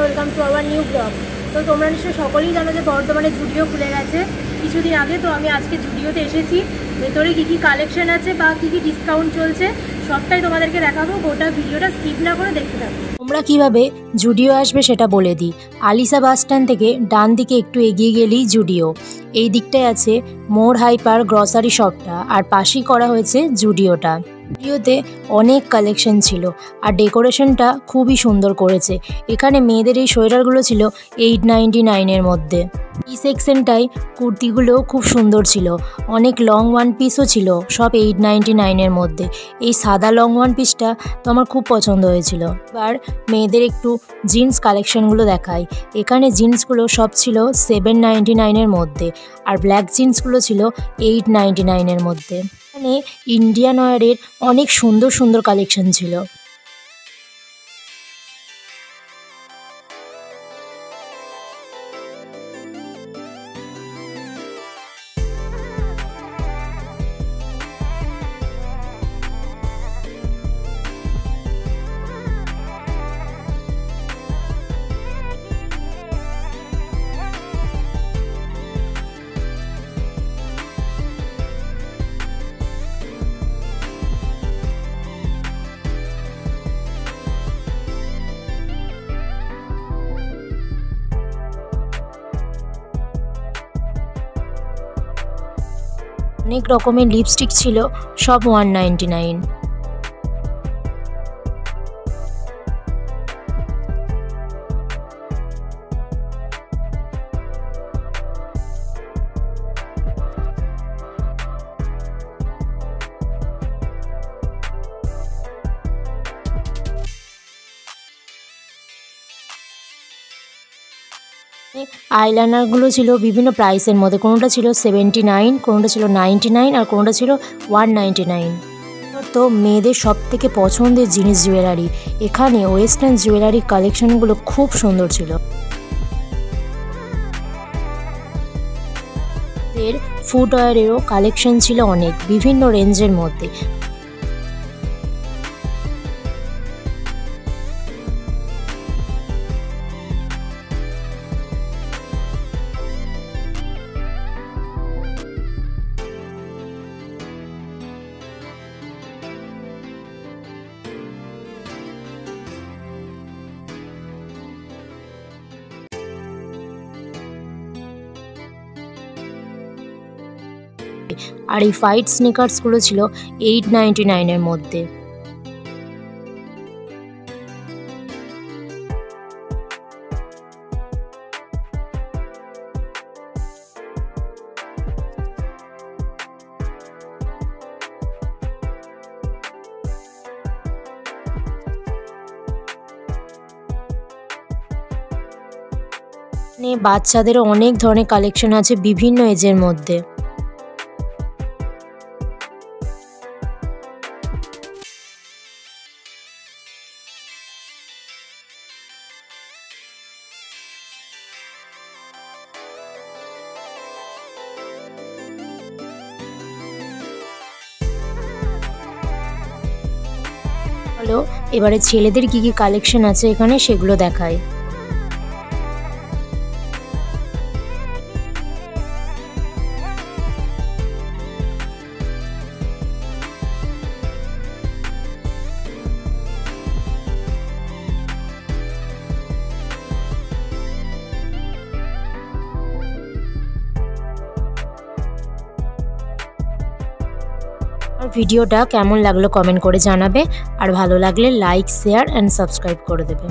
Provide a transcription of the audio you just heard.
Welcome to our new blog. তো তোমরা নিশ্চয়ই সকলেই জানো যে বর্তমানে জুডিও খুলে গেছে কিছুদিন আগে। তো আমি আজকে জুডিওতে এসেছি, ভেতরে কী কী কালেকশন আছে বা কী কী ডিসকাউন্ট চলছে সবটাই তোমাদেরকে দেখাবো। গোটা ভিডিওটা স্কিপ না করে দেখতে থাকো। তোমরা কিভাবে জুডিও আসবে সেটা বলে দিই। আলিশা বাস স্ট্যান্ড থেকে ডান দিকে একটু এগিয়ে গেলেই জুডিও। এই দিকটায় আছে মোর হাইপার গ্রসারি শপটা, আর পাশেই করা হয়েছে জুডিওটা। জুডিওতে অনেক কালেকশন ছিল আর ডেকোরেশনটা খুবই সুন্দর করেছে। এখানে মেয়েদের এই সোয়েটারগুলো ছিল 899-এর মধ্যে। এই সেকশনটায় কুর্তিগুলো খুব সুন্দর ছিল, অনেক লং ওয়ান পিসও ছিল, সব 899-এর মধ্যে। এই সাদা লং ওয়ান পিসটা তো আমার খুব পছন্দ হয়েছিল। এবার মেয়েদের একটু জিন্স কালেকশনগুলো দেখাই। এখানে জিন্সগুলো সব ছিল 799-এর মধ্যে, আর ব্ল্যাক জিন্সগুলো ছিল 899-এর মধ্যে। এখানে ইন্ডিয়ান ওয়্যারের অনেক সুন্দর সুন্দর কালেকশন ছিল। অনেক রকমের লিপস্টিক ছিল, সব 199। আইলাইনারগুলো ছিল বিভিন্ন প্রাইসের মধ্যে, কোনোটা ছিল 79, কোনোটা ছিল 99, আর কোনোটা ছিল 199। তো মেয়েদের সব থেকে পছন্দের জিনিস জুয়েলারি। এখানে ওয়েস্টার্ন জুয়েলারি কালেকশনগুলো খুব সুন্দর ছিল। এর ফুটওয়্যারেরও কালেকশন ছিল অনেক, বিভিন্ন রেঞ্জের মধ্যে। আর এই ফাইট স্নিকার্সগুলো ছিল 899-এর মধ্যে। বাচ্চাদেরও অনেক ধরনের কালেকশন আছে বিভিন্ন এজের মধ্যে। হলো এবারে ছেলেদের কি কি কালেকশন আছে এখানে সেগুলো দেখায়। ভিডিওটা কেমন লাগলো কমেন্ট করে জানাবে, আর ভালো লাগলে লাইক, শেয়ার অ্যান্ড সাবস্ক্রাইব করে দেবে।